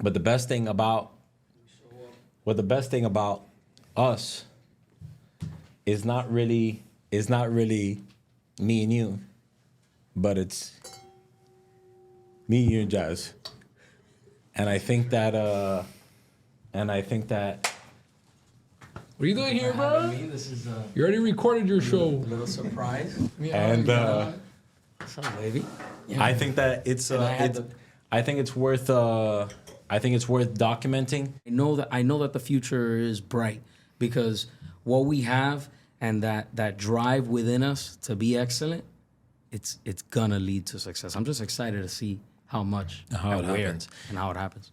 But the best thing about us is not really me and you, but it's me, you, and Jazz. And I think that What are you doing here, bro? This is You already recorded your show. little surprise. and Some baby. I think that it's I think it's worth documenting. I know that the future is bright because what we have and that drive within us to be excellent, it's gonna lead to success. I'm just excited to see how much How and it where happens. and how it happens.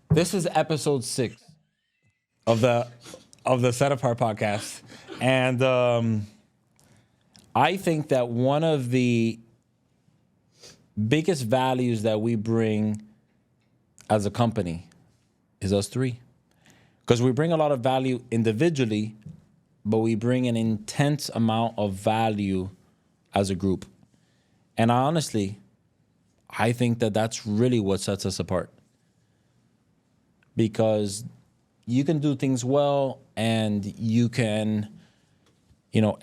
This is episode 6 of the Set Apart podcast, and I think that one of the biggest values that we bring as a company is us three, because we bring a lot of value individually, but we bring an intense amount of value as a group, and I think that that's really what sets us apart. Because you can do things well and you can,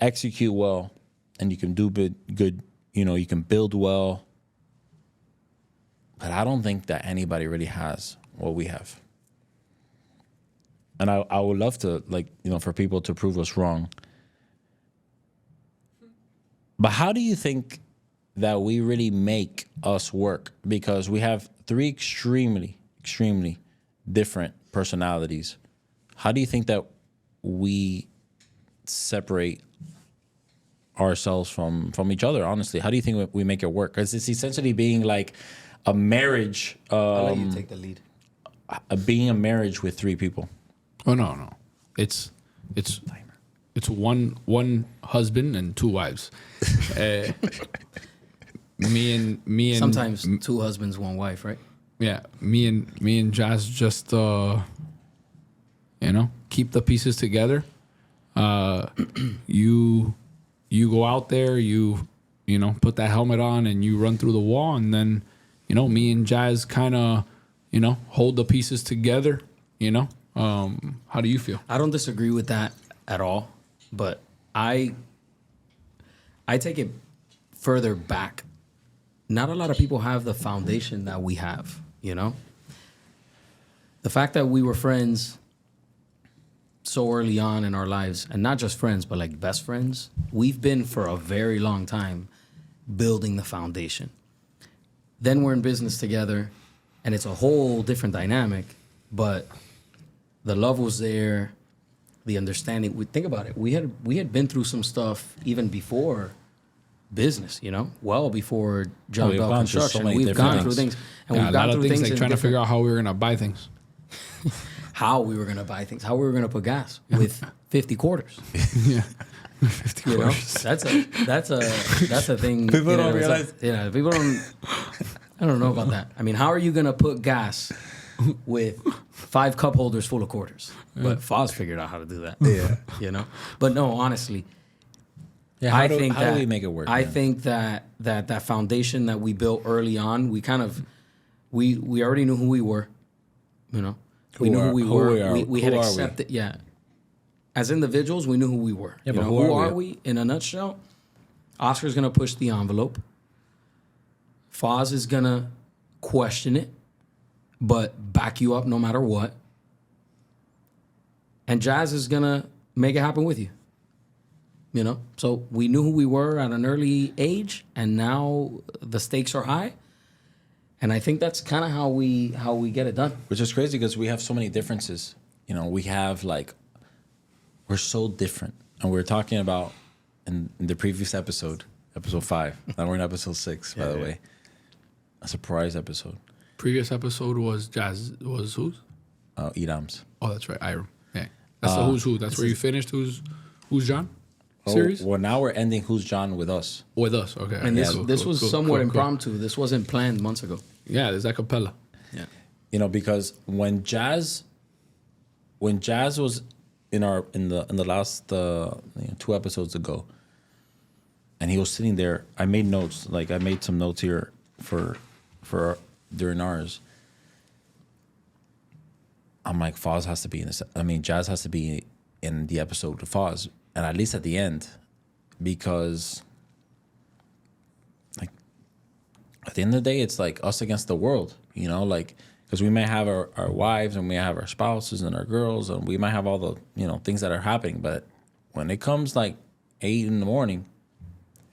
execute well and you can do good, you can build well. But I don't think that anybody really has what we have. And I would love to, for people to prove us wrong. But how do you think that we really make us work? Because we have 3 extremely different personalities. How do you think that we separate ourselves from each other, honestly? How do you think we make it work? Because it's essentially being like a marriage. I'll let you take the lead. Being a marriage with 3 people. Oh no. It's one husband and 2 wives. Me and Sometimes 2 husbands, 1 wife, right? Yeah, me and Jazz just keep the pieces together. You go out there, you put that helmet on and you run through the wall, and then me and Jazz kind of hold the pieces together. How do you feel? I don't disagree with that at all, but I take it further back. Not a lot of people have the foundation that we have, The fact that we were friends so early on in our lives, and not just friends, but like best friends, we've been for a very long time building the foundation. Then we're in business together, and it's a whole different dynamic, but the love was there, the understanding. Think about it. We had been through some stuff even before business, well before John Bell Construction. We've gone through things, and we've gone through things like trying to figure out how we were gonna buy things, how we were gonna buy things, how we were gonna put gas with 50 quarters. Yeah, 50 quarters. That's a thing. People don't realize. People don't. I don't know about that. I mean, how are you gonna put gas with 5 cup holders full of quarters? But Foz figured out how to do that. Yeah, But no, honestly. Yeah, how do we make it work? I think that foundation that we built early on, we kind of we already knew who we were, We knew who we were. We had accepted. Yeah, as individuals, we knew who we were. Yeah, but who are we? In a nutshell, Oscar's gonna push the envelope. Foz is gonna question it, but back you up no matter what. And Jazz is gonna make it happen with you. So we knew who we were at an early age, and now the stakes are high. And I think that's kind of how we get it done. Which is crazy because we have so many differences. We have we're so different. And we were talking about in the previous episode 5. Now we're in episode 6, by the way. A surprise episode. Previous episode was Jazz. Was whose? Edam's. Oh, that's right. Iram. Yeah. That's the who's who. That's where you finished. Who's John? Series? Well, now we're ending Who's John with us. With us, okay. And this was somewhat impromptu. This wasn't planned months ago. Yeah, there's a cappella. Yeah. Because when Jazz when Jazz was in the last 2 episodes ago, and he was sitting there, I made notes. Like I made some notes here for during ours. I'm like, Foz has to be in this. I mean, Jazz has to be in the episode with Foz, and at least at the end, because like at the end of the day, it's like us against the world, you know, like because we may have our wives and we have our spouses and our girls, and we might have all the things that are happening, but when it comes like 8 in the morning,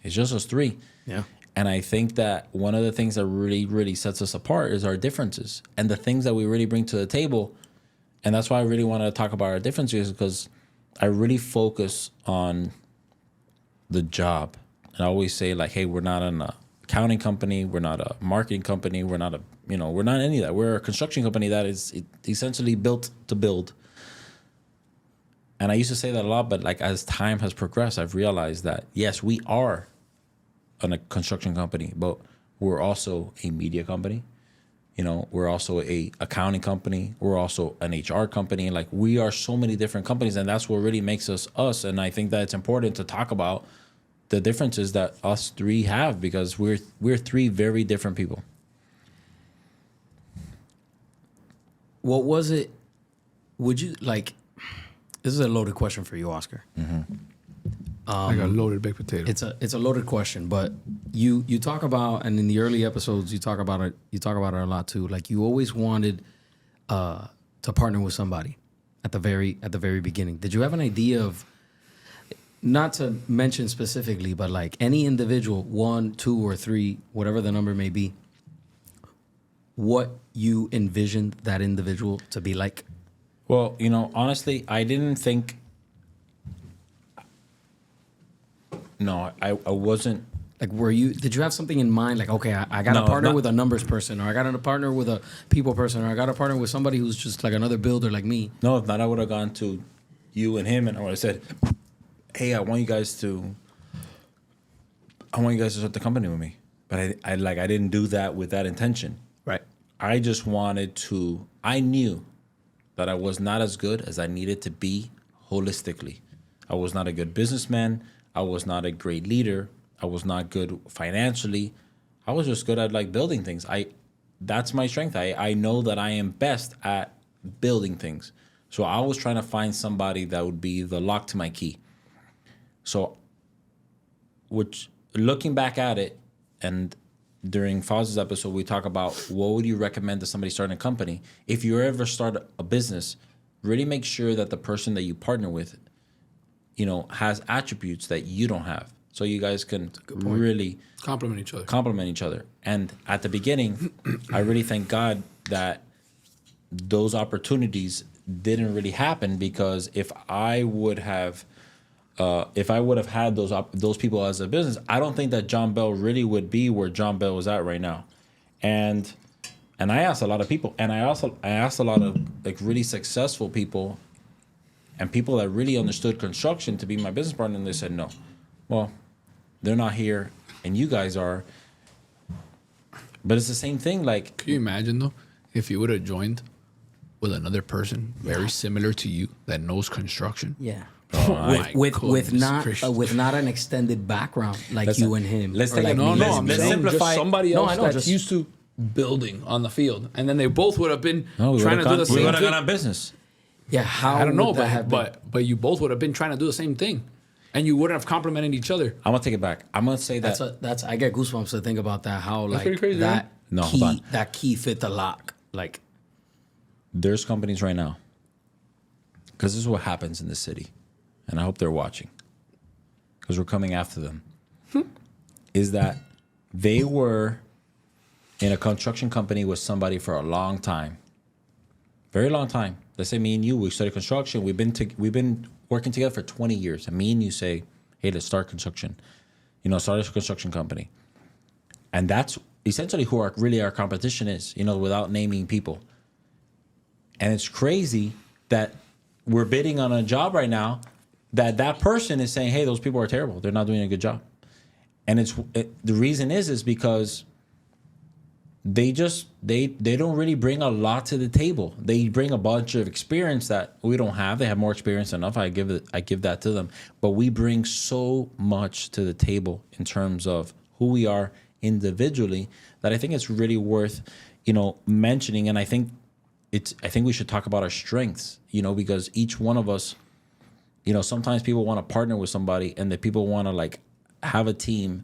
it's just us three. Yeah. And I think that one of the things that really, really sets us apart is our differences and the things that we really bring to the table. And that's why I really want to talk about our differences, because I really focus on the job. And I always say, like, hey, we're not an accounting company. We're not a marketing company. We're not we're not any of that. We're a construction company that is essentially built to build. And I used to say that a lot, but like as time has progressed, I've realized that, yes, we are a construction company, but we're also a media company. We're also a accounting company. We're also an HR company. Like we are so many different companies, and that's what really makes us us. And I think that it's important to talk about the differences that us three have, because we're three very different people. What was it? Would you like? This is a loaded question for you, Oscar. Like a loaded baked potato. It's a loaded question, but you talk about, and in the early episodes you talk about it. You talk about it a lot too. Like you always wanted to partner with somebody at the very beginning. Did you have an idea of, not to mention specifically, but like any individual, 1, 2, or 3, whatever the number may be, what you envisioned that individual to be like? Well, honestly, I didn't think. No, I wasn't. Like, did you have something in mind? Like, okay, I got to partner with a numbers person, or I got to partner with a people person, or I got to partner with somebody who's just like another builder like me. No, if not, I would have gone to you and him, and I would have said, hey, I want you guys to start the company with me. But I didn't do that with that intention. Right. I just wanted to. I knew that I was not as good as I needed to be holistically. I was not a good businessman. I was not a great leader. I was not good financially. I was just good at like building things. That's my strength. I know that I am best at building things. So I was trying to find somebody that would be the lock to my key. So, which looking back at it, and during Foz's episode, we talk about what would you recommend to somebody starting a company. If you ever start a business, really make sure that the person that you partner with, has attributes that you don't have. So you guys can really complement each other. And at the beginning, I really thank God that those opportunities didn't really happen, because if I would have had those people as a business, I don't think that John Bell really would be where John Bell is at right now. And I asked a lot of people, and I asked a lot of like really successful people and people that really understood construction to be my business partner, and they said no. Well, they're not here, and you guys are. But it's the same thing. Like, can you imagine though, if you would have joined with another person very similar to you that knows construction? Yeah. With not an extended background like you and him. Let's simplify. Somebody else that's just used to building on the field, and then they both would have been trying to do the same thing. We would have gone out of business. Yeah, how I don't know, but but you both would have been trying to do the same thing, and you wouldn't have complimented each other. I'm gonna take it back. I'm gonna say that that's I get goosebumps to think about that. How that's like pretty crazy, that right? that key fit the lock. Like, there's companies right now, because this is what happens in this city, and I hope they're watching, because we're coming after them. Is that they were in a construction company with somebody for a long time, very long time. Let's say me and you, we studied construction. We've been working together for 20 years. And me and you say, hey, let's start construction. Start a construction company. And that's essentially who our competition is, without naming people. And it's crazy that we're bidding on a job right now that person is saying, hey, those people are terrible. They're not doing a good job. And the reason is because they don't really bring a lot to the table. They bring a bunch of experience that we don't have. They have more experience than enough. I give that to them. But we bring so much to the table in terms of who we are individually that I think it's really worth, mentioning. And I think we should talk about our strengths, because each one of us, sometimes people want to partner with somebody and the people want to like have a team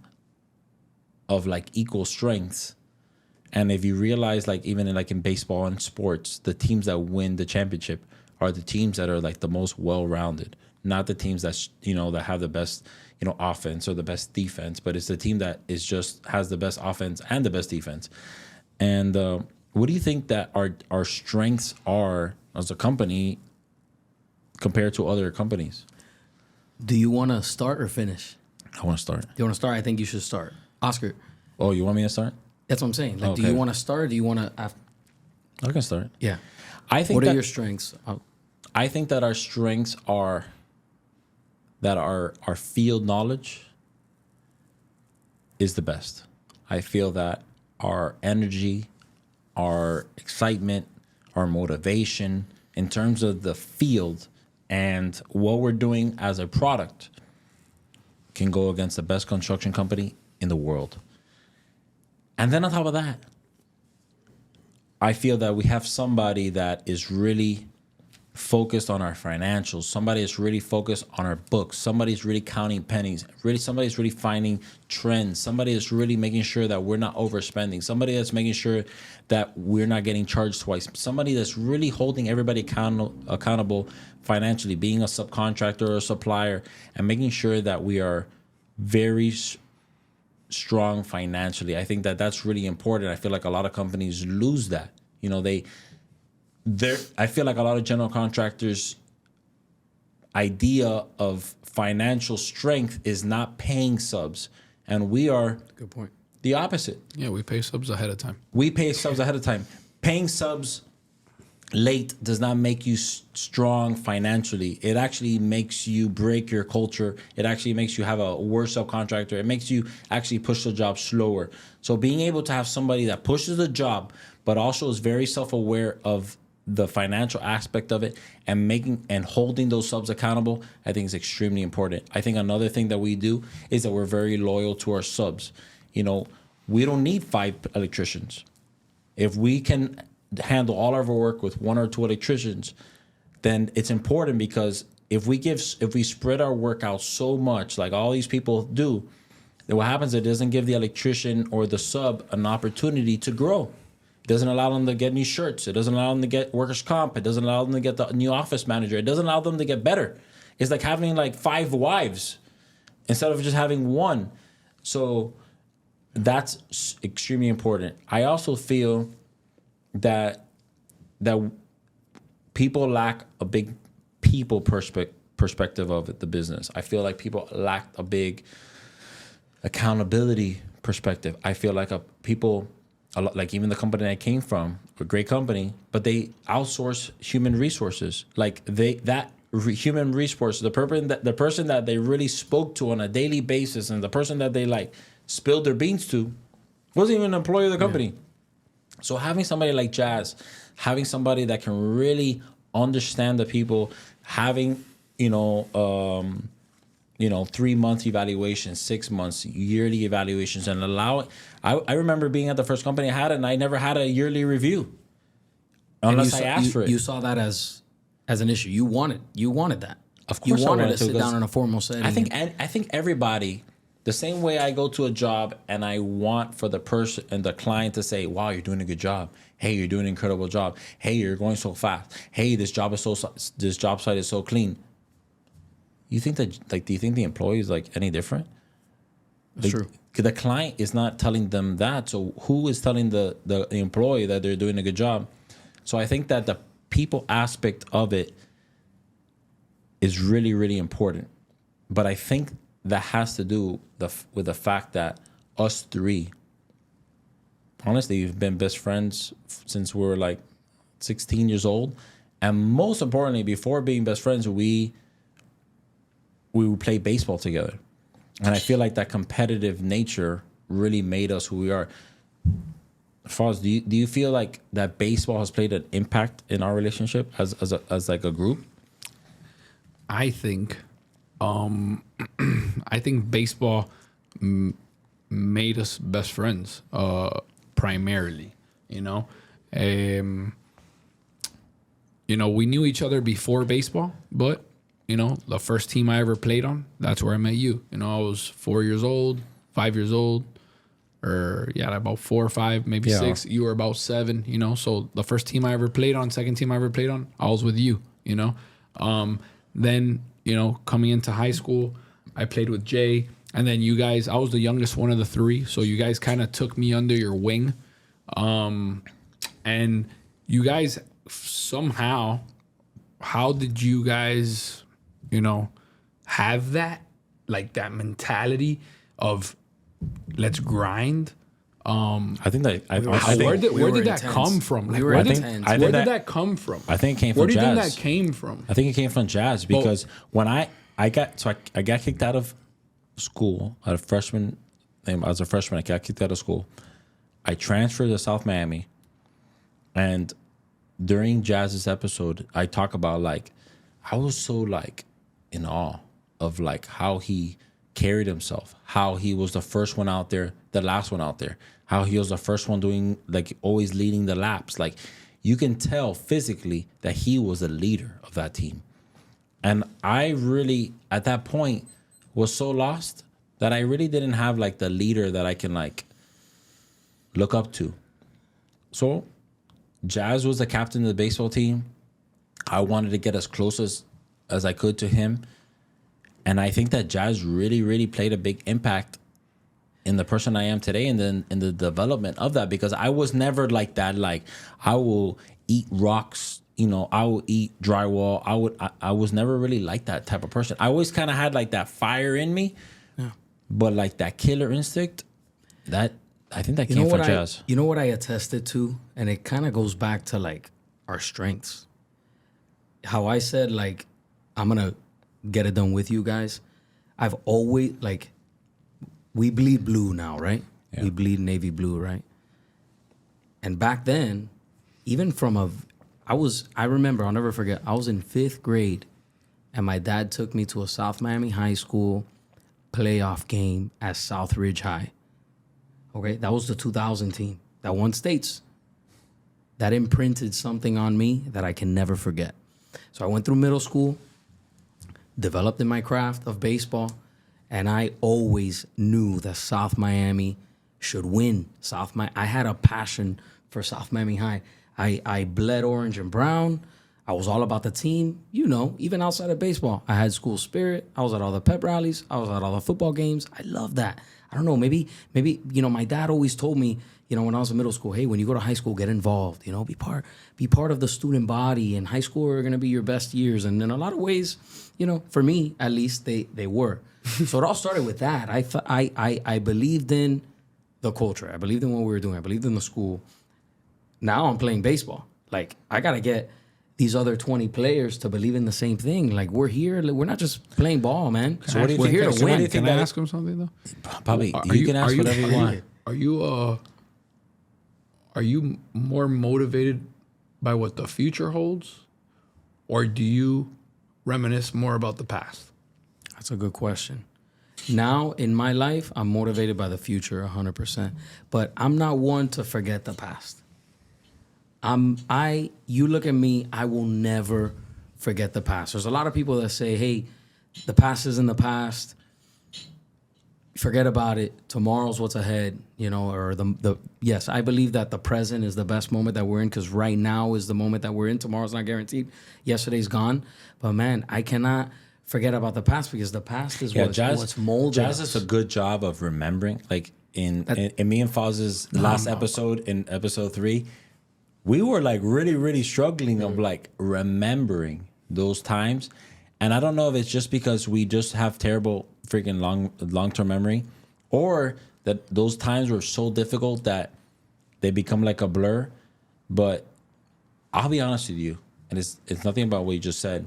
of like equal strengths. And if you realize, like, even in baseball and sports, the teams that win the championship are the teams that are like the most well-rounded, not the teams that that have the best offense or the best defense, but it's the team that has the best offense and the best defense. And what do you think that our strengths are as a company compared to other companies? Do you want to start or finish? I want to start. Do you want to start? I think you should start. Oscar. Oh, you want me to start? That's what I'm saying. Like, Okay. do you want to start or do you want to... I can start. Yeah. I think What that, are your strengths? I think that our strengths are that our field knowledge is the best. I feel that our energy, our excitement, our motivation in terms of the field and what we're doing as a product can go against the best construction company in the world. And then on top of that, I feel that we have somebody that is really focused on our financials. Somebody is really focused on our books. Somebody's really counting pennies. Somebody's really finding trends. Somebody is really making sure that we're not overspending. Somebody that's making sure that we're not getting charged twice. Somebody that's really holding everybody accountable financially, being a subcontractor or a supplier, and making sure that we are very strong financially. I think that that's really important. I feel like a lot of companies lose that. I feel like a lot of general contractors' idea of financial strength is not paying subs, and we are Good point. the opposite. Yeah, we pay subs ahead of time. We pay subs ahead of time. Paying subs late does not make you strong financially. It actually makes you break your culture. It actually makes you have a worse subcontractor. It makes you actually push the job slower. So being able to have somebody that pushes the job, but also is very self-aware of the financial aspect of it and holding those subs accountable, I think is extremely important. I think another thing that we do is that we're very loyal to our subs. We don't need 5 electricians. If we can handle all of our work with 1 or 2 electricians, then it's important, because if we spread our work out so much like all these people do, then what happens, it doesn't give the electrician or the sub an opportunity to grow. It doesn't allow them to get new shirts. It doesn't allow them to get workers' comp. It doesn't allow them to get the new office manager. It doesn't allow them to get better. It's like having like 5 wives instead of just having 1. So that's extremely important. I also feel that people lack a big people perspective of the business. I feel like people lack a big accountability perspective. I feel like like even the company I came from, a great company, but they outsource human resources. Like human resources, the person that they really spoke to on a daily basis, and the person that they like spilled their beans to, wasn't even an employee of the company. Yeah. So having somebody like Jazz, having somebody that can really understand the people, having 3-month evaluations, 6 months, yearly evaluations, and allow it. I remember being at the first company I had, and I never had a yearly review unless I asked for it. You saw that as an issue. You wanted that. Of course, you wanted I wanted to sit down in a formal setting. I think everybody. The same way I go to a job and I want for the person and the client to say, "Wow, you're doing a good job. Hey, you're doing an incredible job. Hey, you're going so fast. Hey, this job site is so clean." You think that, like, do you think the employee is like any different? That's true. The client is not telling them that. So who is telling the employee that they're doing a good job? So I think that the people aspect of it is really, really important. But I think that has to do with the fact that us 3, honestly, we've been best friends since we were like 16 years old. And most importantly, before being best friends, we would play baseball together. And I feel like that competitive nature really made us who we are. Foz, do you feel like that baseball has played an impact in our relationship as like a group? I think, I think baseball made us best friends, primarily. We knew each other before baseball, but the first team I ever played on, that's where I met you. I was 4 years old, 5 years old, or about 4 or 5, maybe 6. You were about 7. So the first team I ever played on, second team I ever played on, I was with you. Then coming into high school, I played with Jay, and then you guys. I was the youngest one of the 3, so you guys kind of took me under your wing, and you guys somehow. How did you guys, have that, like that mentality of let's grind? I think that where did that come from? Like, where did that come from? I think it came from Where do you Jazz. think that came from? I think it came from Jazz because when I got kicked out of school as a freshman. I got kicked out of school. I transferred to South Miami, and during Jazz's episode, I talk about like I was so like in awe of like how he carried himself, how he was the first one out there, the last one out there, how he was the first one doing like always leading the laps. Like you can tell physically that he was the leader of that team. And I really at that point was so lost that I really didn't have like the leader that I can like look up to. So Jazz was the captain of the baseball team. I wanted to get as close as I could to him. And I think that Jazz really, really played a big impact in the person I am today and then in the development of that, because I was never like that. Like I will eat rocks, I will eat drywall. I was never really like that type of person. I always kind of had like that fire in me, but like that killer instinct, that I think that came from Jazz. You know what I attested to? And it kind of goes back to like our strengths. How I said, like, I'm going to get it done with you guys. I've always, like, we bleed blue now, right? Yeah. We bleed navy blue, right? And back then, even I remember, I'll never forget, I was in 5th grade and my dad took me to a South Miami High School playoff game at Southridge High. Okay, that was the 2000 team that won states. That imprinted something on me that I can never forget. So I went through middle school, developed in my craft of baseball, and I always knew that South Miami should win. I had a passion for South Miami High. I bled orange and brown. I was all about the team. Even outside of baseball, I had school spirit. I was at all the pep rallies. I was at all the football games. I love that. I don't know, maybe, my dad always told me, when I was in middle school, hey, when you go to high school, get involved, be part of the student body, and high school are going to be your best years. And in a lot of ways, for me, at least they were. So it all started with that. I believed in the culture. I believed in what we were doing. I believed in the school. Now I'm playing baseball. Like, I got to get these other 20 players to believe in the same thing. Like, we're here. We're not just playing ball, man. So what do you we're think? Here to win. Can I ask him something though? Bobby, you can ask whatever you want. Are you more motivated by what the future holds, or do you reminisce more about the past? That's a good question. Now in my life, I'm motivated by the future 100%, but I'm not one to forget the past. You look at me, I will never forget the past. There's a lot of people that say, hey, the past is in the past. Forget about it. Tomorrow's what's ahead, or yes, I believe that the present is the best moment that we're in, because right now is the moment that we're in. Tomorrow's not guaranteed. Yesterday's gone. But man, I cannot forget about the past, because the past is what's molded. Jazz does a good job of remembering. Like in me and Foz's last episode, in episode 3, we were like really, really struggling of like remembering those times. And I don't know if it's just because we just have terrible freaking long-term memory, or that those times were so difficult that they become like a blur. But I'll be honest with you, and it's nothing about what you just said.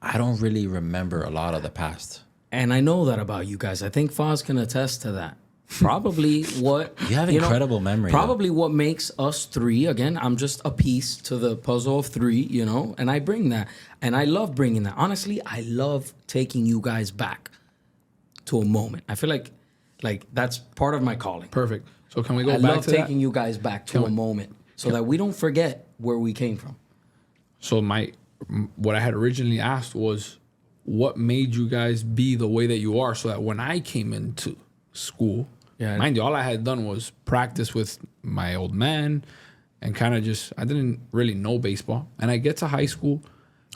I don't really remember a lot of the past. And I know that about you guys. I think Foz can attest to that. probably what You have incredible memory, Probably what makes us three. Again, I'm just a piece to the puzzle of three, and I bring that, and I love bringing that. Honestly, I love taking you guys back to a moment. I feel like that's part of my calling. Perfect. So can we go I back love to taking that? you guys back to a moment so that we don't forget where we came from. So what I had originally asked was, what made you guys be the way that you are, so that when I came into school, mind you, all I had done was practice with my old man, and kind of just, I didn't really know baseball. And I get to high school.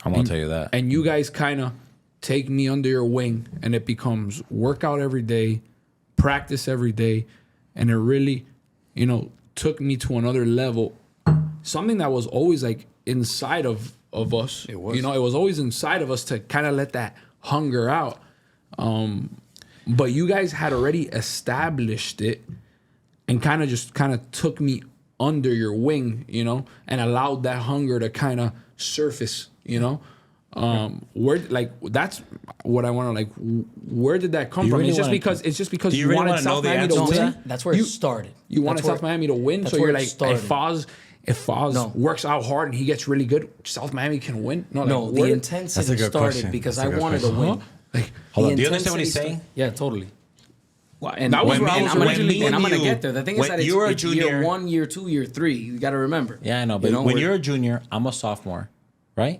I'm gonna tell you that. And you guys kind of take me under your wing, and it becomes workout every day, practice every day, and it really, took me to another level. Something that was always like inside of us. It was. It was always inside of us to kind of let that hunger out. But you guys had already established it, and kind of took me under your wing, and allowed that hunger to kind of surface, where, like, that's what I want to, like, where did that come from? Really It's just because you really wanted wanna know South the Miami to answer to win. that? That's where it started. You wanted South Miami to win, so you're like, if Foz works out hard and he gets really good, South Miami can win. No, the intensity started because I wanted to win. Like, hold on. Do you understand what he's saying? Yeah, totally. Well, and that was where I was originally. And I'm going to get there. The thing is that you were a it's junior, year 1, year 2, year 3. You got to remember. Yeah, I know. But when you're a junior, I'm a sophomore, right?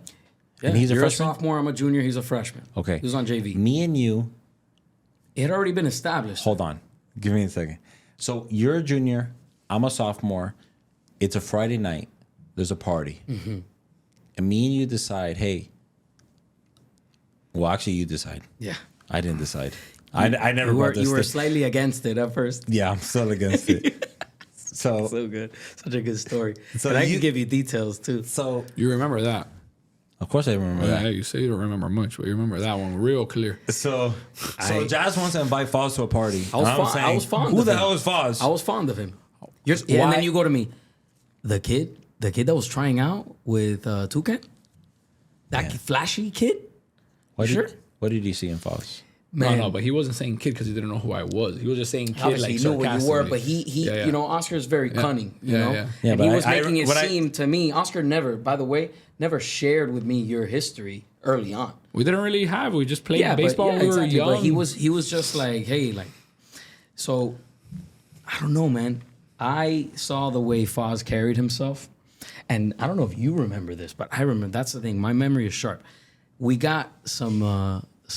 Yeah, and he's a you're freshman. a sophomore. I'm a junior. He's a freshman. Okay. He was on JV. Me and you. It had already been established. Hold on. Give me a second. So you're a junior. I'm a sophomore. It's a Friday night. There's a party. Mm-hmm. And me and you decide, hey. Well, actually, you decide. Yeah. I didn't decide. I never brought this. You were slightly against it at first. Yeah, I'm still against it. So good. Such a good story. So and I can give you details, too. So you remember that. Of course I remember that. Yeah, you say you don't remember much, but you remember that one real clear. So Jazz wants to invite Foz to a party. I was fond of him. Who the hell is Foz? I was fond of him. And then you go to me. The kid that was trying out with Toucan? That flashy kid? What did you see in Foz? Man. No, but he wasn't saying kid because he didn't know who I was. He was just saying kid, obviously like, he knew what you were, but he Oscar is very cunning, Yeah, and but he was making it seem to me, Oscar never shared with me your history early on. We didn't really have. We just played baseball when we were young. But he was just like, hey, like, so I don't know, man. I saw the way Foz carried himself, and I don't know if you remember this, but I remember. That's the thing. My memory is sharp. We got some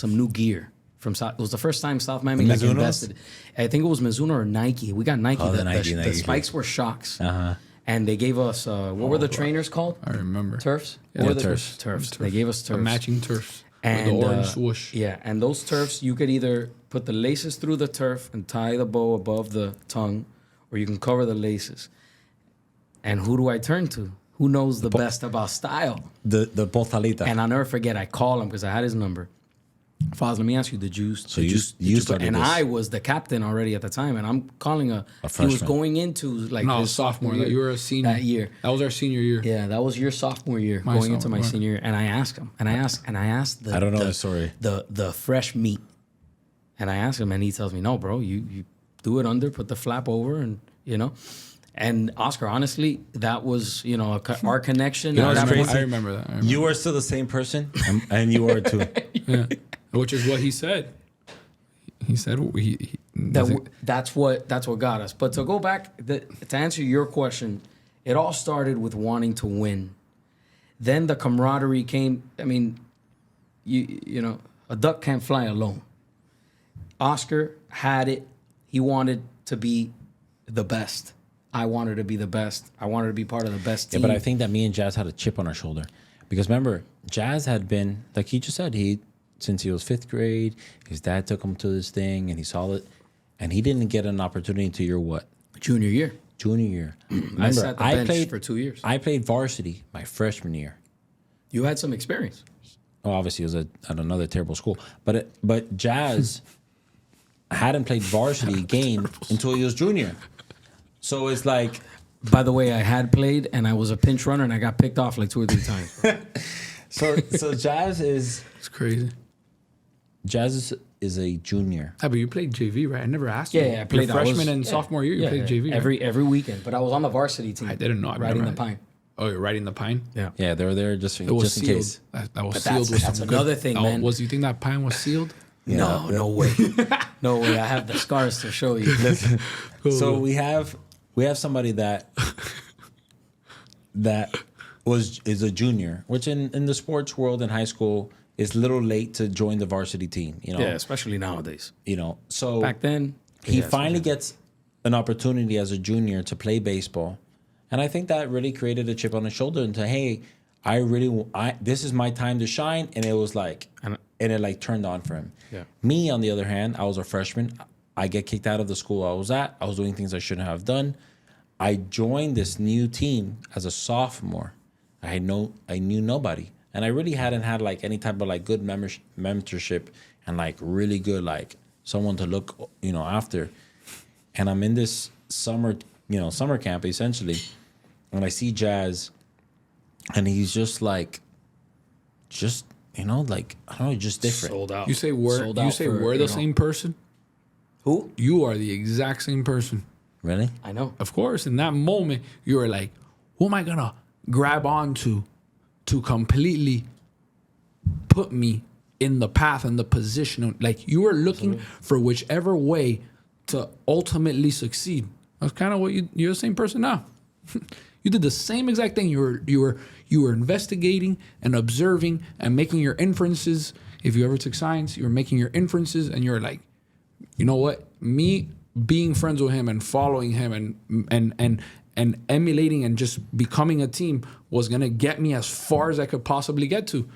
new gear from South. It was the first time South Miami invested. I think it was Mizuno or Nike. We got Nike. The spikes were shocks. And they gave us, what were the trainers called? I remember. Turfs? Yeah, Turfs. They gave us turfs. Matching turfs. And with the orange swoosh. Yeah, and those turfs, you could either put the laces through the turf and tie the bow above the tongue, or you can cover the laces. And who do I turn to? Who knows the best about style? The Portalita. And I'll never forget, I called him because I had his number. Foz, let me ask you, did you started and this. I was the captain already at the time, and I'm calling a he freshman. was going into like No, his sophomore. year. You were a senior that year. That was our senior year. Yeah, that was your sophomore year, going into my senior year. And I asked him, and I asked the I don't know the story. The fresh meat. And I asked him, and he tells me, no, bro, you do it under, put the flap over, and And Oscar, honestly, that was, our connection. It's crazy. I remember that. You are still the same person, and you are too. Yeah. Which is what he said. He said that's what got us. But to go back to answer your question, it all started with wanting to win. Then the camaraderie came. I mean, a duck can't fly alone. Oscar had it. He wanted to be the best. I wanted to be the best. I wanted to be part of the best team. Yeah, but I think that me and Jazz had a chip on our shoulder. Because remember, Jazz had been, like he just said, since he was 5th grade, his dad took him to this thing and he saw it. And he didn't get an opportunity until your what? Junior year. Remember, I sat the bench for 2 years. I played varsity my freshman year. You had some experience. Oh, obviously, it was at another terrible school. But Jazz hadn't played varsity game until he was junior. So it's like... By the way, I had played, and I was a pinch runner, and I got picked off like 2 or 3 times. So Jazz is... It's crazy. Jazz is is a junior. Yeah, but you played JV, right? I never asked you. Yeah, I played. Your freshman and sophomore year, you played JV, right? every weekend. But I was on the varsity team. I didn't know. Riding the pine. Oh, you're riding the pine? Yeah. Yeah, they were there just in It was sealed. case. That was But sealed with that's some another good, thing, man. You think that pine was sealed? No, no way. No way. I have the scars to show you. So we have somebody that is a junior, which in the sports world in high school is a little late to join the varsity team. You know, Yeah, especially nowadays. You know, so Back then, he yeah, finally gets an opportunity as a junior to play baseball, and I think that really created a chip on his shoulder and to, hey, this is my time to shine, and it was like, and it like turned on for him. Yeah. Me, on the other hand, I was a freshman. I get kicked out of the school I was at. I was doing things I shouldn't have done. I joined this new team as a sophomore. I knew nobody, and I really hadn't had like any type of like good mentorship and like really good like someone to look after. And I'm in this summer camp essentially, and I see Jazz, and he's just like, like I don't know, just different. sold out. You say we're the same person? Who? You are the exact same person. Really? I know. Of course, in that moment, you were like, who am I going to grab onto to completely put me in the path and the position? Like, you were looking for whichever way to ultimately succeed. That's kind of what you're the same person now. You did the same exact thing. You were investigating and observing and making your inferences. If you ever took science, you were making your inferences, and you're like, you know what? Me being friends with him and following him and emulating and just becoming a team was gonna get me as far as I could possibly get to.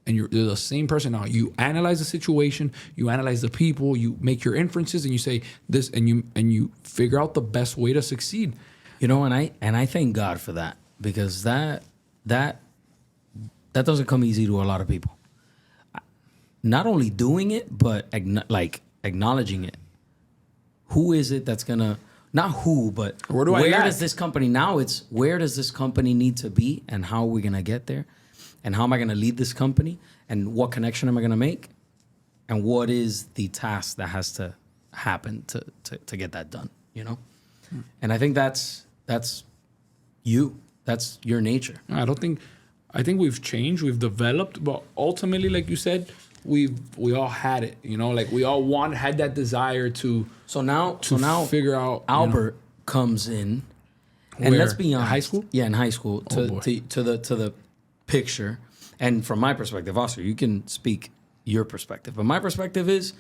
And you're the same person now. You analyze the situation, you analyze the people, you make your inferences, and you say this, and you figure out the best way to succeed. You know, and I thank God for that, because that doesn't come easy to a lot of people. Not only doing it, but acknowledging it. Who is it that's gonna, not who, but where does this company, now it's where does this company need to be, and how are we gonna get there, and how am I gonna lead this company, and what connection am I gonna make, and what is the task that has to happen to get that done, you know? And I think that's you. That's your nature. I think we've changed, we've developed, but ultimately, like you said, we all had it, like we all had that desire to figure out. Albert comes in, and Where? let's be honest, High school? Yeah, in high school, to the picture. And from my perspective, Oscar, you can speak your perspective, but my perspective is,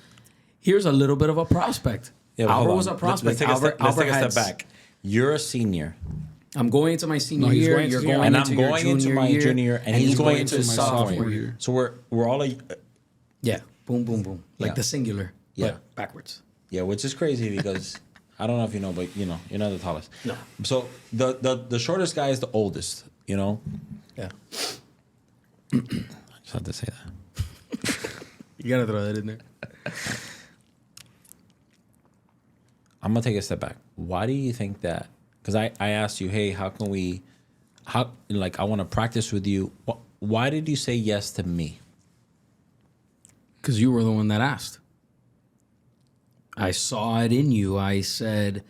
here's a little bit of a prospect. Yeah, Albert was a prospect. Let's take a step back. You're a senior. I'm going into my senior year. You're going and into I'm your going into my junior, and he's going into his sophomore year. So we're all yeah, boom, boom, boom, like Yeah. the singular, Yeah. but backwards. Yeah, which is crazy because I don't know if you know, but you're not the tallest. No. So the shortest guy is the oldest. Yeah. I just had to say that. You gotta throw that in there. I'm gonna take a step back. Why do you think that? Because I asked you, hey, I want to practice with you. Why did you say yes to me? Because you were the one that asked. I saw it in you. I said,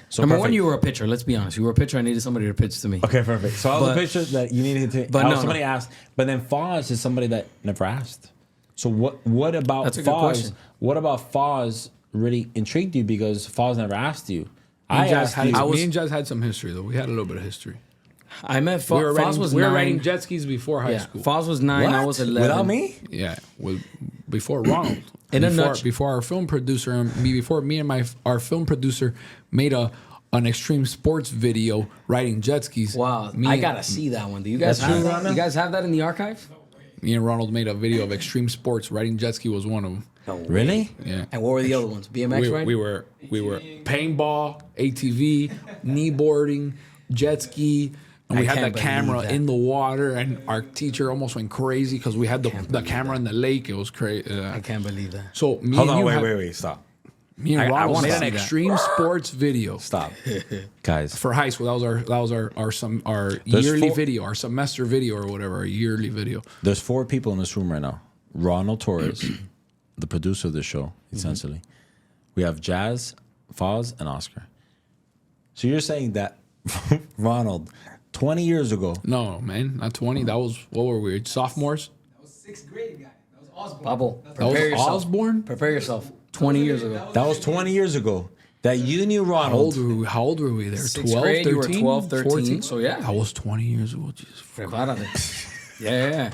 So number perfect. one, you were a pitcher. Let's be honest. You were a pitcher. I needed somebody to pitch to me. Okay, perfect. So I was But- a picture that you needed to. but Somebody asked, but then Foz is somebody that never asked. So what about That's a good Foz? question. What about Foz really intrigued you because Foz never asked you? Me and Jazz had some history, though. We had a little bit of history. I met We were Foz was we were 9. riding jet skis before high school. Foz was 9. I was 11. Without me? Yeah, before Ronald. Nutshell. Before our film producer and me and our film producer made an extreme sports video riding jet skis. Wow, Me I and- gotta see that one. Do you guys That's have true, that? Rana? You guys have that in the archive? Me and Ronald made a video of extreme sports. Riding jet ski was one of them. No way. Really? Yeah. And what were the other ones? BMX, right? We were paintball, ATV, kneeboarding, jet ski, and I we had the can't believe camera that. in the water. And our teacher almost went crazy because we had the camera in the lake. It was crazy. I can't believe that. So me Hold and on, you wait, stop. me and I Ronald wanna made an see that. extreme sports video. Stop. Guys. For high school, that was our There's yearly 4 video, our semester video or whatever, our yearly video. There's 4 people in this room right now. Ronald Torres, the producer of the show, essentially. We have Jazz, Foz, and Oscar. So you're saying that Ronald, 20 years ago. No, man, not 20. That was, what were we, sophomores? That was 6th grade, guy. That was Osborne. Bubble. That Prepare was yourself. Osborne? Prepare yourself. 20 years ago. That was 20 years ago. That you knew How Ronald. how old were we there? 6th 12, grade, 13? you were 12, 13, 14? so yeah. That was 20 years ago. Jesus. Prepárate. Yeah.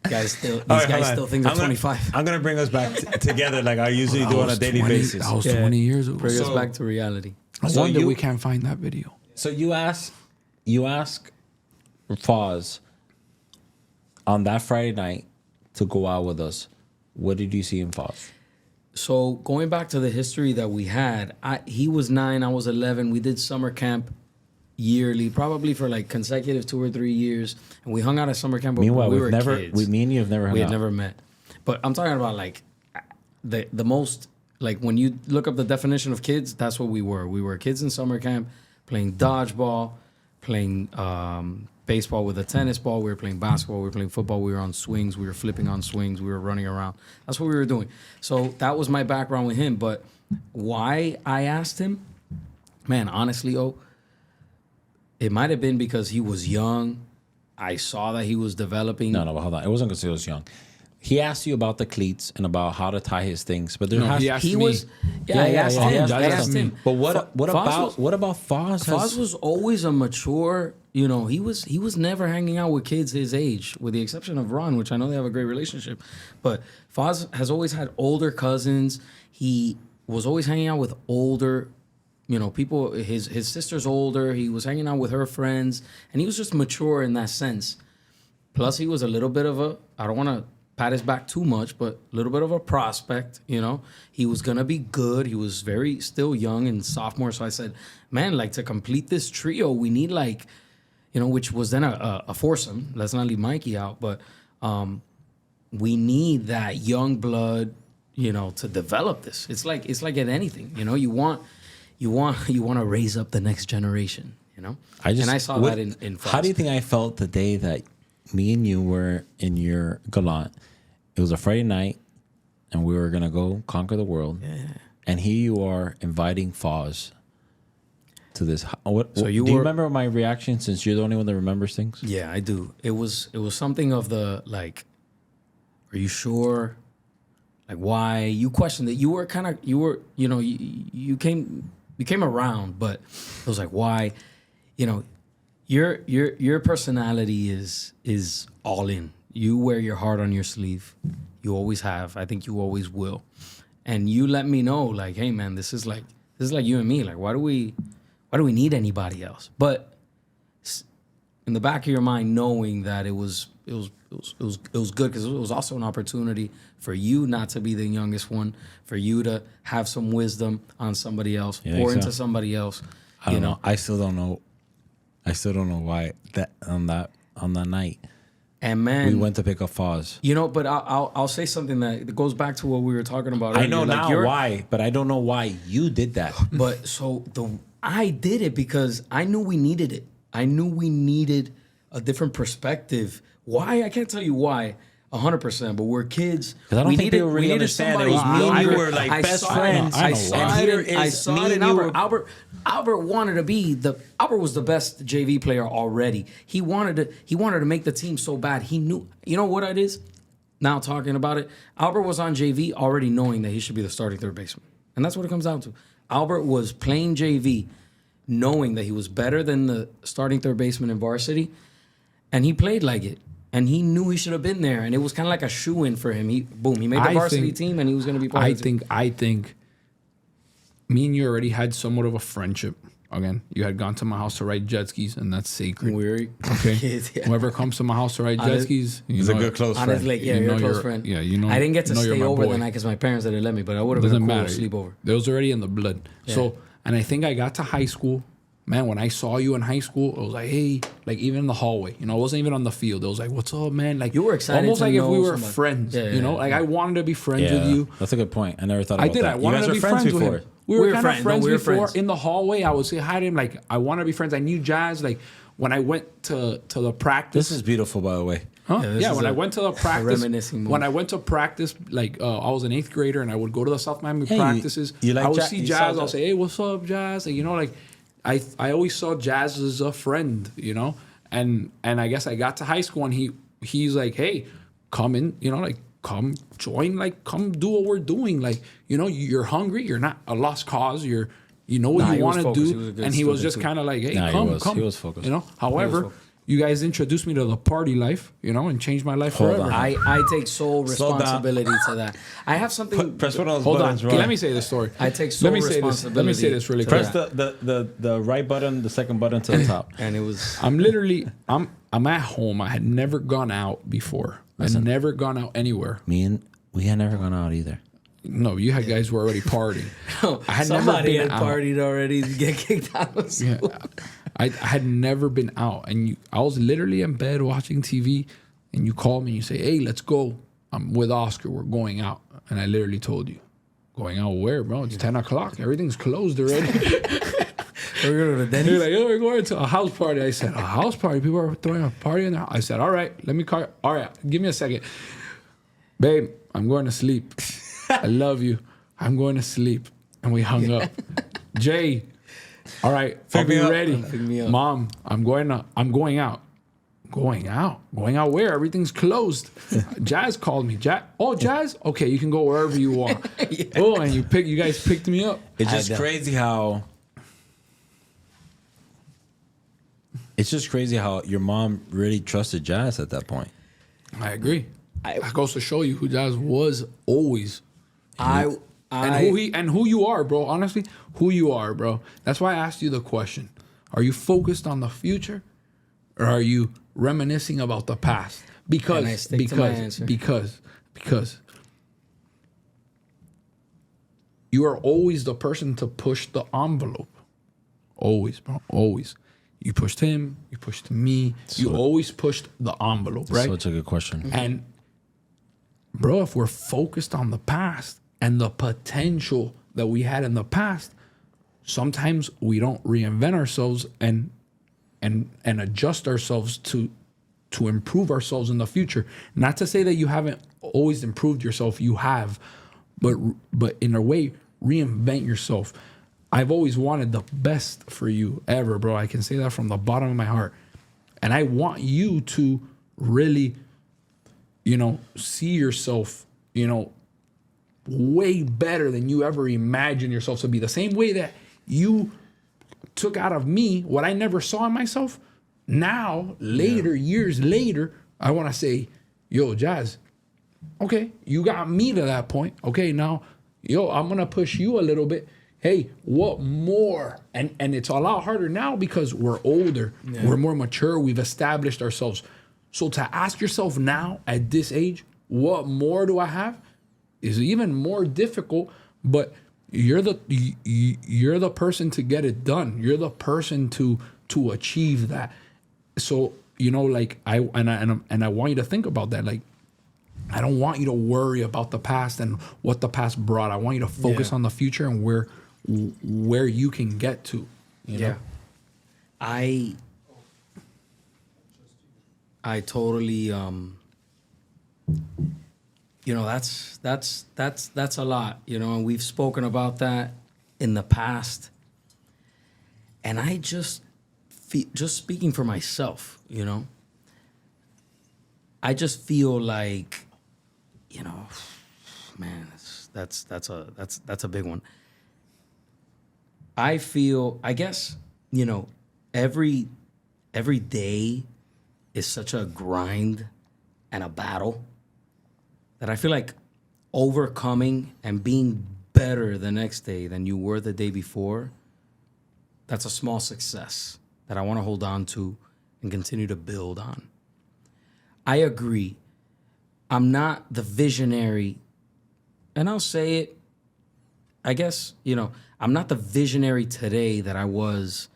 Guys still, these All right, guys hold on. still think they're I'm gonna- 25. I'm going to bring us back together like I usually do on a daily basis. That was 20 years ago. Bring us So- back to reality. No So wonder you- we can't find that video. So you ask Foz on that Friday night to go out with us. What did you see in Foz? So going back to the history that we had, he was 9, I was 11. We did summer camp yearly, probably for like consecutive 2 or 3 years, and we hung out at summer camp. Meanwhile, we we've were never, kids. me and you have never hung We had out. never met. But I'm talking about like the most, like when you look up the definition of kids, that's what we were. We were kids in summer camp playing dodgeball, playing baseball with a tennis ball. We were playing basketball. We were playing football. We were on swings. We were flipping on swings. We were running around. That's what we were doing. So that was my background with him. But why I asked him, man, honestly, it might have been because he was young. I saw that he was developing. No, but hold on. It wasn't because he was young. He asked you about the cleats and about how to tie his things, but there No, has he asked He me. was, yeah, I asked yeah, him. yeah, I yeah. asked him. But what Foz about Foz? Foz was always a mature, you know, he was never hanging out with kids his age, with the exception of Ron, which I know they have a great relationship. But Foz has always had older cousins. He was always hanging out with older, you know, people. His sister's older. He was hanging out with her friends, and he was just mature in that sense. Plus, he was a little bit of a, I don't want to pat his back too much, but a little bit of a prospect, you know. He was going to be good. He was very still young and sophomore. So I said, man, like to complete this trio, we need like, you know, which was then a foursome. Let's not leave Mikey out, but we need that young blood, you know, to develop this. It's like in anything, you know, you want to raise up the next generation, you know. And I saw that in Foz. How do you think I felt the day that me and you were in your galant? It was a Friday night, and we were gonna go conquer the world. Yeah. And here you are inviting Foz to this. Do you remember my reaction? Since you're the only one that remembers things. Yeah, I do. It was something of the like, are you sure? Like, why? You questioned it. You came around, but it was like, why? You know, your personality is all in. You wear your heart on your sleeve. You always have. I think you always will. And you let me know, like, hey man, this is like you and me. Like, why do we need anybody else? But in the back of your mind, knowing that it was good, because it was also an opportunity for you not to be the youngest one, for you to have some wisdom on somebody else, pour into somebody else. I don't know. I still don't know why that on that night. And man, we went to pick up Foz. You know, but I'll say something that goes back to what we were talking about earlier. I know like now why, but I don't know why you did that. But I did it because I knew we needed it. I knew we needed a different perspective. Why? I can't tell you why. 100%, but we're kids. Because I don't think people really understand. It was me and you were like best friends. I saw it in Albert. Albert wanted to be Albert was the best JV player already. He wanted to make the team so bad. He knew. You know what it is? Now talking about it, Albert was on JV already knowing that he should be the starting third baseman, and that's what it comes down to. Albert was playing JV, knowing that he was better than the starting third baseman in varsity, and he played like it. And he knew he should have been there, and it was kind of like a shoe-in for him. He made the varsity team, and he was going to be part of the team. I think me and you already had somewhat of a friendship. Again, you had gone to my house to ride jet skis, and that's sacred. We're okay. kids, yeah. Whoever comes to my house to ride jet skis, he's a good close friend. Honestly, yeah, you're a close friend. Yeah, you know. I didn't get to you're stay my over boy. the night because my parents didn't let me, but I would have been a cool sleepover. It was already in the blood. Yeah. So, and I think I got to high school. Man, when I saw you in high school, it was like, hey, like even in the hallway, you know, it wasn't even on the field. It was like, what's up, man? Like you were excited, almost to like if know we were somebody. friends, you know, like I wanted to be friends with you. That's a good point. I never thought about that. I wanted to be friends with him. We were kind of friends before. In the hallway, I would say hi to him. Like, I want to be friends. I knew Jazz. Like, when I went to the practice. This is beautiful, by the way. Huh? Yeah, this Yeah, is when I a- went to the practice, reminiscing move. when I went to practice, like I was an 8th grader, and I would go to the South Miami Hey, practices. you like I would Ja- see you saw Jazz. I'll Jazz? say, "Hey, what's up, Jazz?" And, you know, like I always saw Jazz as a friend, you know. And I guess I got to high school, and he's like, "Hey, come in, you know, like come join, like come do what we're doing. Like, you know, you're hungry. You're not a lost cause. You know what Nah, you he was want to focused. He do." was a good And he was student, just too. kind of like, "Hey, Nah, come. he was focused. You know. However, focused. you guys introduced me to the party life, you know, and changed my life Hold forever. on. I take sole Slow down. responsibility to that. I have something. Press one of those Hold on. buttons, Okay, right? let me say this story. I take sole Let me say this. Let me responsibility say this really to quick. Press the right button, the second button to the top. and it was. I'm at home. I had never gone out before. I had never gone out anywhere. We had never gone out either. No, you had guys who were already partying. I had Somebody never been had out. partied already to get kicked out of Yeah, school. I had never been out, and I was literally in bed watching TV, and you call me and you say, "Hey, let's go. I'm with Oscar. We're going out." And I literally told you, "Going out where, bro? It's 10 o'clock. Everything's closed already." We're going to the You're Denny's. like, "Oh, we're going to a house party." I said, "A house party? People are throwing a party in there?" I said, "All right, let me call. All right, give me a second, babe. I'm going to sleep. I love you. I'm going to sleep." And we hung up. Jay, all right, I'll Pick me be up. ready. Pick me up. Mom, I'm going out. Going out? Going out where? Everything's closed. Jazz called me. Jazz? Okay, you can go wherever you want. Oh, and you guys picked me up. It's just crazy how. It's just crazy how your mom really trusted Jazz at that point. I agree. That goes to show you who Jazz was always. I And who you are, bro. Honestly, who you are, bro. That's why I asked you the question. Are you focused on the future, or are you reminiscing about the past? Because And I stick to my answer. because you are always the person to push the envelope. Always, bro. Always. You pushed him. You pushed me. You always pushed the envelope, right? Such a good question. And bro, if we're focused on the past and the potential that we had in the past, sometimes we don't reinvent ourselves and adjust ourselves to improve ourselves in the future. Not to say that you haven't always improved yourself, you have, but in a way, reinvent yourself. I've always wanted the best for you ever, bro. I can say that from the bottom of my heart. And I want you to really, see yourself, way better than you ever imagined yourself to be. The same way that you took out of me what I never saw in myself. Now, years later, I want to say, yo, Jazz, okay, you got me to that point. Okay, now, I'm going to push you a little bit. Hey, what more? And it's a lot harder now because we're older. Yeah. We're more mature. We've established ourselves. So to ask yourself now at this age, what more do I have? Is even more difficult, but you're the person to get it done. You're the person to achieve that. So, I want you to think about that. Like, I don't want you to worry about the past and what the past brought. I want you to focus on the future and where you can get to. You know? I totally that's a lot, and we've spoken about that in the past. And I just speaking for myself, I just feel like, man, that's a big one. I feel, I guess, every day is such a grind and a battle that I feel like overcoming and being better the next day than you were the day before, that's a small success that I want to hold on to and continue to build on. I agree. I'm not the visionary, and I'll say it, I guess, I'm not the visionary today that I was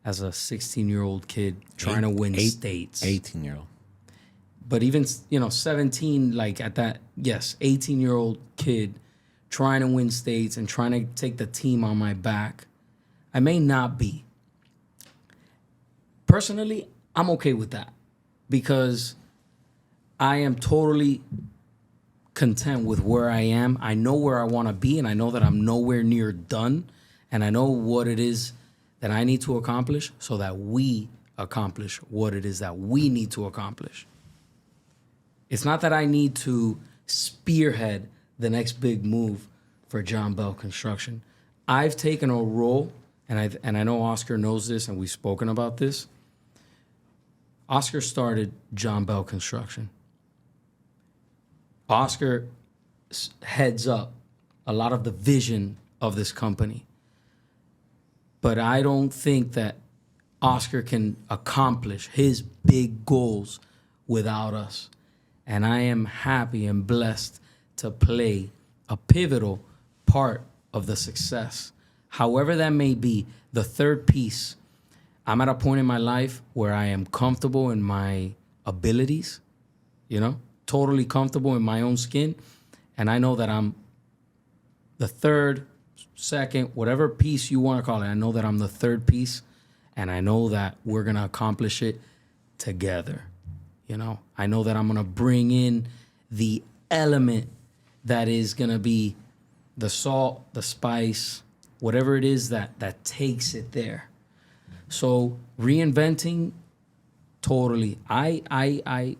as a 16-year-old kid trying to win states. 18-year-old. But even, 17, like at that, 18-year-old kid trying to win states and trying to take the team on my back, I may not be. Personally, I'm okay with that because I am totally content with where I am. I know where I want to be, and I know that I'm nowhere near done. And I know what it is that I need to accomplish so that we accomplish what it is that we need to accomplish. It's not that I need to spearhead the next big move for John Bell Construction. I've taken a role, and I know Oscar knows this, and we've spoken about this. Oscar started John Bell Construction. Oscar heads up a lot of the vision of this company. But I don't think that Oscar can accomplish his big goals without us. And I am happy and blessed to play a pivotal part of the success. However that may be, the third piece, I'm at a point in my life where I am comfortable in my abilities, totally comfortable in my own skin. And I know that I'm the third, second, whatever piece you want to call it. I know that I'm the third piece, and I know that we're going to accomplish it together. I know that I'm going to bring in the element that is going to be the salt, the spice, whatever it is that takes it there. So reinventing, totally. I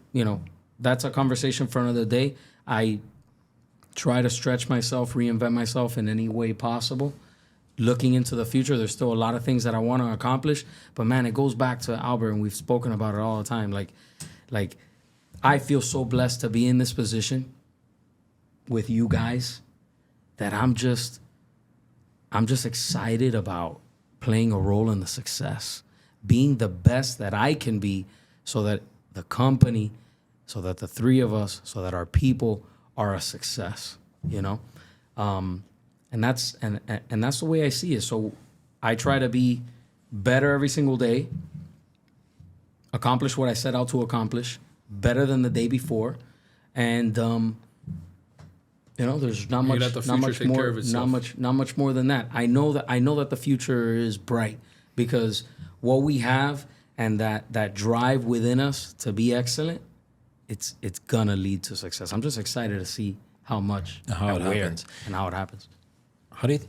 that's a conversation for another day. I try to stretch myself, reinvent myself in any way possible. Looking into the future, there's still a lot of things that I want to accomplish. But man, it goes back to Albert, and we've spoken about it all the time. Like I feel so blessed to be in this position with you guys that I'm just excited about playing a role in the success, being the best that I can be, so that the company, so that the three of us, so that our people are a success, and that's the way I see it. So I try to be better every single day, accomplish what I set out to accomplish, better than the day before, and there's not much more than that. I know that the future is bright, because what we have and that drive within us to be excellent, it's gonna lead to success. I'm just excited to see how much it happens and how it happens. How do you,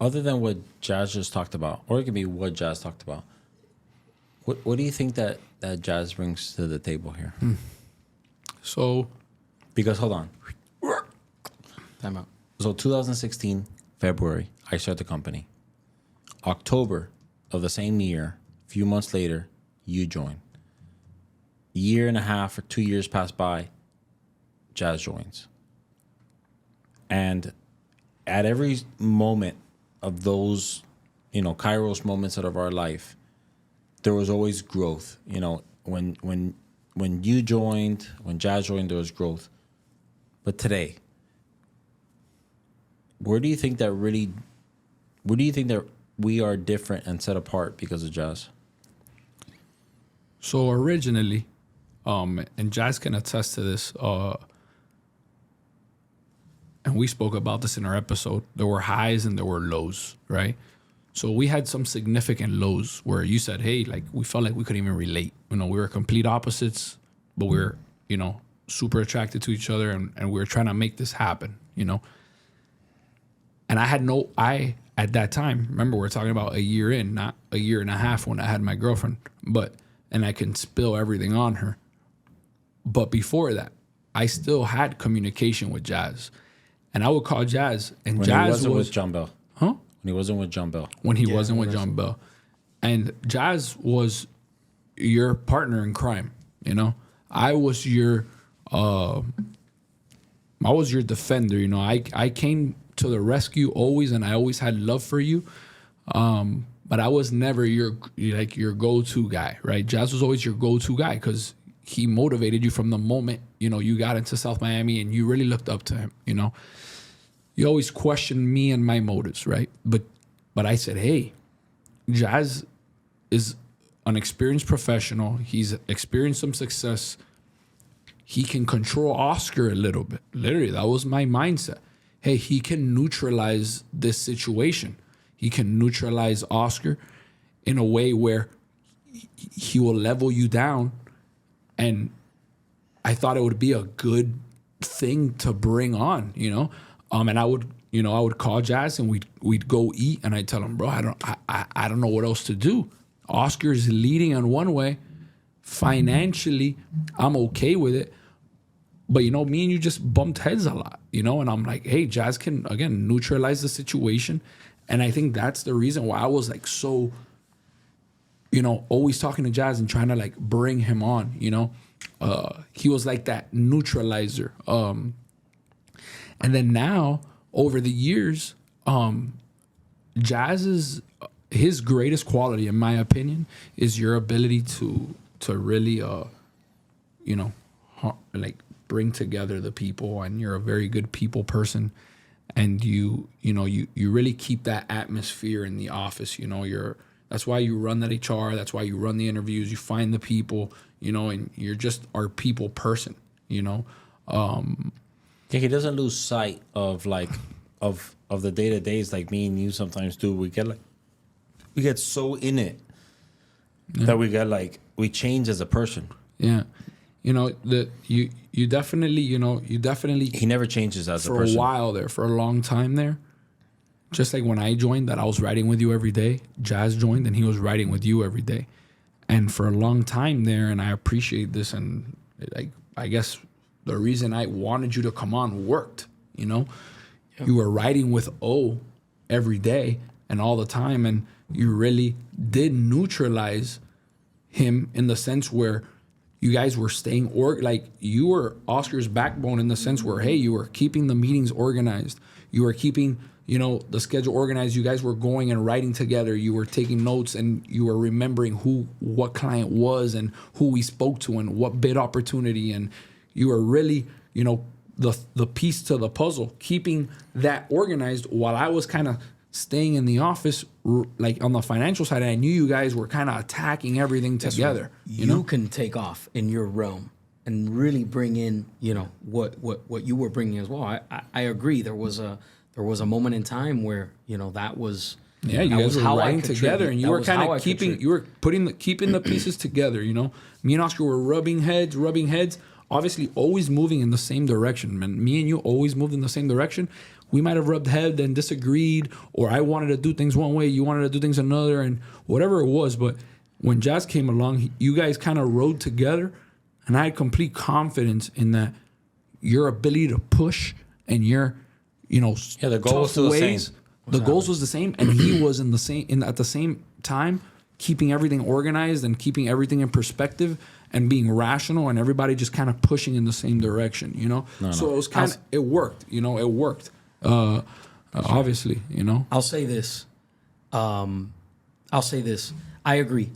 other than what Jazz just talked about, or it could be what Jazz talked about, what do you think that Jazz brings to the table here? So, because hold on, Time out. so 2016 February, I started the company. October of the same year, a few months later, you join. A year and a half or 2 years pass by, Jazz joins. And at every moment of those, Kairos moments out of our life, there was always growth. When you joined, when Jazz joined, there was growth. But today, where do you think that we are different and set apart because of Jazz? So originally, and Jazz can attest to this, and we spoke about this in our episode, there were highs and there were lows, right? So we had some significant lows where you said, hey, we felt like we couldn't even relate. We were complete opposites, but we were, super attracted to each other, and we were trying to make this happen, And I at that time, remember we're talking about a year in, not a year and a half when I had my girlfriend, and I can spill everything on her. But before that, I still had communication with Jazz. And I would call Jazz, and When Jazz he wasn't was with John Bell. Huh? When he wasn't with John Bell. When he wasn't with John Bell. And Jazz was your partner in crime, I was your defender, I came to the rescue always, and I always had love for you. But I was never your go-to guy, right? Jazz was always your go-to guy because he motivated you from the moment, you got into South Miami, and you really looked up to him, You always questioned me and my motives, right? But I said, hey, Jazz is an experienced professional. He's experienced some success. He can control Oscar a little bit. Literally, that was my mindset. Hey, he can neutralize this situation. He can neutralize Oscar in a way where he will level you down and I thought it would be a good thing to bring on, and I would call Jazz and we'd go eat, and I'd tell him, bro, I don't know what else to do. Oscar's leading on one way. Financially, I'm okay with it. But, me and you just bumped heads a lot, and I'm like, hey, Jazz can, again, neutralize the situation. And I think that's the reason why I was like so, always talking to Jazz and trying to like bring him on, he was like that neutralizer. And then now over the years, Jazz's, his greatest quality, in my opinion, is your ability to really, like bring together the people, and you're a very good people person, and you really keep that atmosphere in the office. That's why you run that HR. That's why you run the interviews. You find the people, and you're just our people person. Yeah, he doesn't lose sight of like of the day to days like me and you sometimes do. We get so in it that we change as a person. Yeah. You definitely He never changes as a for person. a while there, for a long time there. Just like when I joined, that I was riding with you every day. Jazz joined and he was riding with you every day. And for a long time there, and I appreciate this, and like I guess the reason I wanted you to come on worked, You were riding with O every day and all the time, and you really did neutralize him in the sense where you guys were staying you were Oscar's backbone in the sense where, hey, you were keeping the meetings organized. You were keeping, the schedule organized. You guys were going and writing together. You were taking notes, and you were remembering what client was and who we spoke to and what bid opportunity. And you were really, the piece to the puzzle, keeping that organized while I was kind of staying in the office, like on the financial side. And I knew you guys were kind of attacking everything together. You can take off in your realm and really bring in, what you were bringing as well. I agree. There was a moment in time where that was. Yeah, you guys were writing together, and you were kind of keeping the pieces together. Me and Oscar were rubbing heads. Obviously, always moving in the same direction. Man, me and you always moved in the same direction. We might have rubbed head and disagreed, or I wanted to do things one way, you wanted to do things another, and whatever it was. But when Jazz came along, you guys kind of rode together, and I had complete confidence in that your ability to push and your, the goal was still the same. The goals was the same, and he was at the same time keeping everything organized and keeping everything in perspective and being rational, and everybody just kind of pushing in the same direction, So it was it worked, it worked. Obviously, I'll say this. I agree.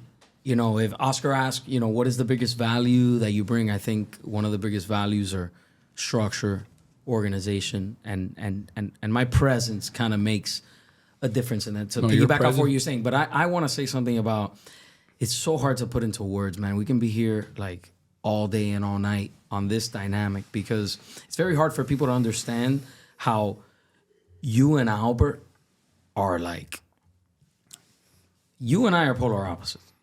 If Oscar asked, what is the biggest value that you bring? I think one of the biggest values are structure, organization, and my presence kind of makes a difference in that. So piggyback off what you're saying, but I want to say something about, it's so hard to put into words, man. We can be here like all day and all night on this dynamic, because it's very hard for people to understand how you and Albert are like, you and I are polar opposites.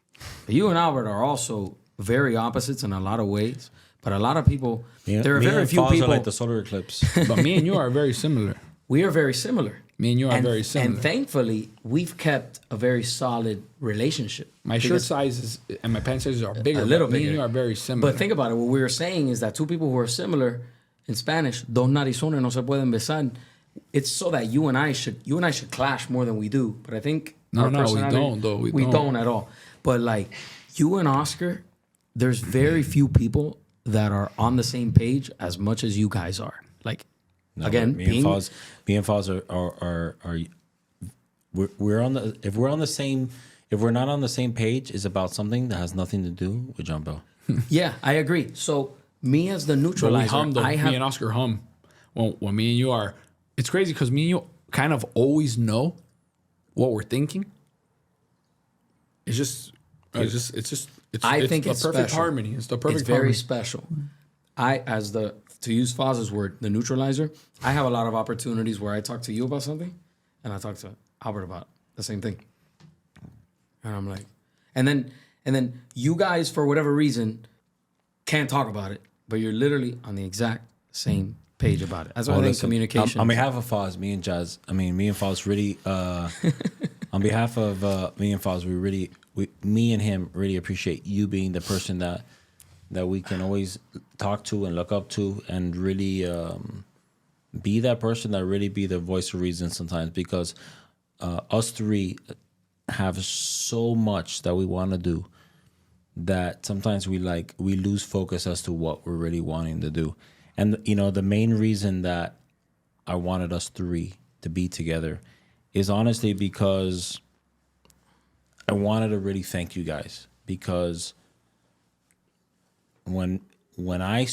But you and Albert are also very opposites in a lot of ways. But a lot of people, there are very few people. Are like the solar eclipse. But me and you are very similar. We are very similar. Me and you are very similar. And thankfully, we've kept a very solid relationship. My shirt sizes and my pant sizes are bigger. A little bigger. Me and you are very similar. But think about it. What we were saying is that two people who are similar in Spanish, dos narizones no se pueden besar. It's so that you and I should clash more than we do. But I think we don't though. We don't at all. But like you and Oscar, there's very few people that are on the same page as much as you guys are. Like, again, me and Foz are we're on the if we're not on the same page, it's about something that has nothing to do with John Bell. Yeah, I agree. So me as the neutralizer, me and Oscar hum. When me and you are, it's crazy because me and you kind of always know what we're thinking. It's I think it's the perfect special. harmony. It's the perfect It's very harmony. special. To use Foz's word, the neutralizer, I have a lot of opportunities where I talk to you about something and I talk to Albert about the same thing. And I'm like, and then you guys, for whatever reason, can't talk about it. but you're literally on the exact same page about it. That's why I think listen, communication. on behalf of Foz, me and Foz really, on behalf of me and Foz, me and him really appreciate you being the person that we can always talk to and look up to, and really be that person that really be the voice of reason sometimes, because us three have so much that we want to do that sometimes we lose focus as to what we're really wanting to do. And the main reason that I wanted us three to be together is honestly because I wanted to really thank you guys, because when I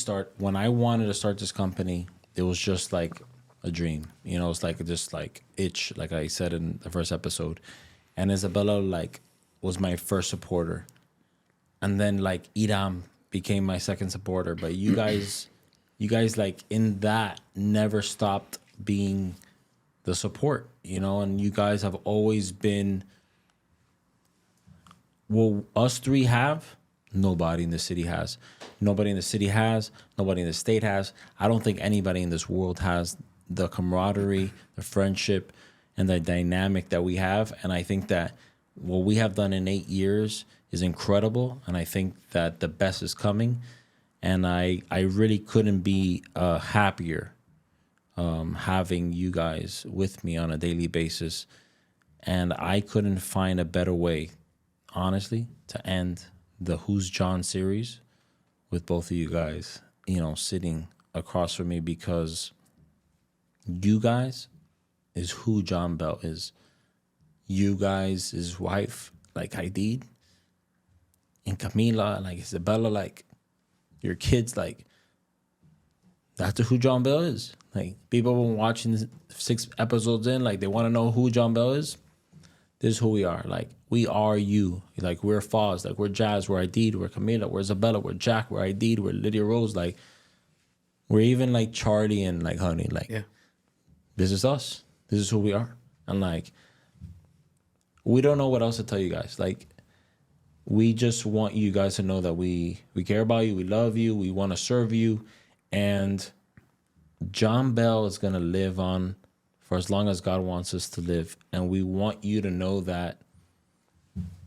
wanted to start this company, it was just like a dream. It's like just like itch, like I said in the first episode. And Isabella was my first supporter. And then Idam became my second supporter. But you guys in that never stopped being the support, and you guys have always been, us three have, nobody in the city has. Nobody in the city has, nobody in the state has. I don't think anybody in this world has the camaraderie, the friendship, and the dynamic that we have. And I think that what we have done in 8 years is incredible. And I think that the best is coming. And I really couldn't be happier having you guys with me on a daily basis. And I couldn't find a better way, honestly, to end the Who's John series with both of you guys, sitting across from me, because you guys is who John Bell is. You guys, his wife, Haidid, and Camila, Isabella, your kids, that's who John Bell is. People been watching 6 episodes in, they want to know who John Bell is. This is who we are. We are you. We're Foz, we're Jazz, we're Haidid, we're Camila, we're Isabella, we're Jack, we're Haidid, we're Lydia Rose. We're even Charlie and Honey. Yeah. This is us. This is who we are. And we don't know what else to tell you guys. We just want you guys to know that we care about you, we love you, we want to serve you, and John Bell is going to live on for as long as God wants us to live. And we want you to know that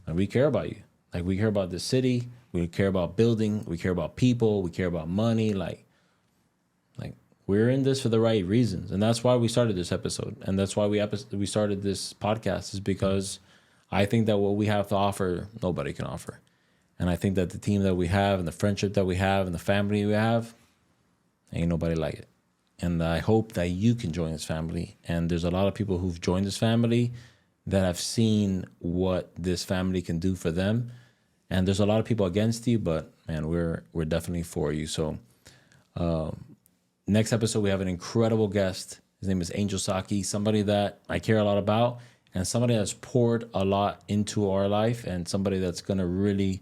we care about you. We care about the city, we care about building, we care about people, we care about money. We're in this for the right reasons. And that's why we started this episode. And that's why we started this podcast, is because I think that what we have to offer, nobody can offer. And I think that the team that we have and the friendship that we have and the family we have, ain't nobody like it. And I hope that you can join this family. And there's a lot of people who've joined this family that have seen what this family can do for them. And there's a lot of people against you, but man, we're definitely for you. So next episode, we have an incredible guest. His name is Angel Saki, somebody that I care a lot about, and somebody that's poured a lot into our life, and somebody that's going to really,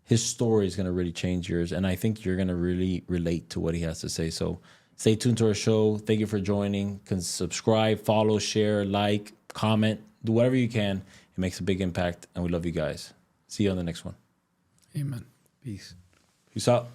his story is going to really change yours. And I think you're going to really relate to what he has to say. So stay tuned to our show. Thank you for joining. Can subscribe, follow, share, comment, do whatever you can. It makes a big impact, and we love you guys. See you on the next one. Amen. Peace. Peace out.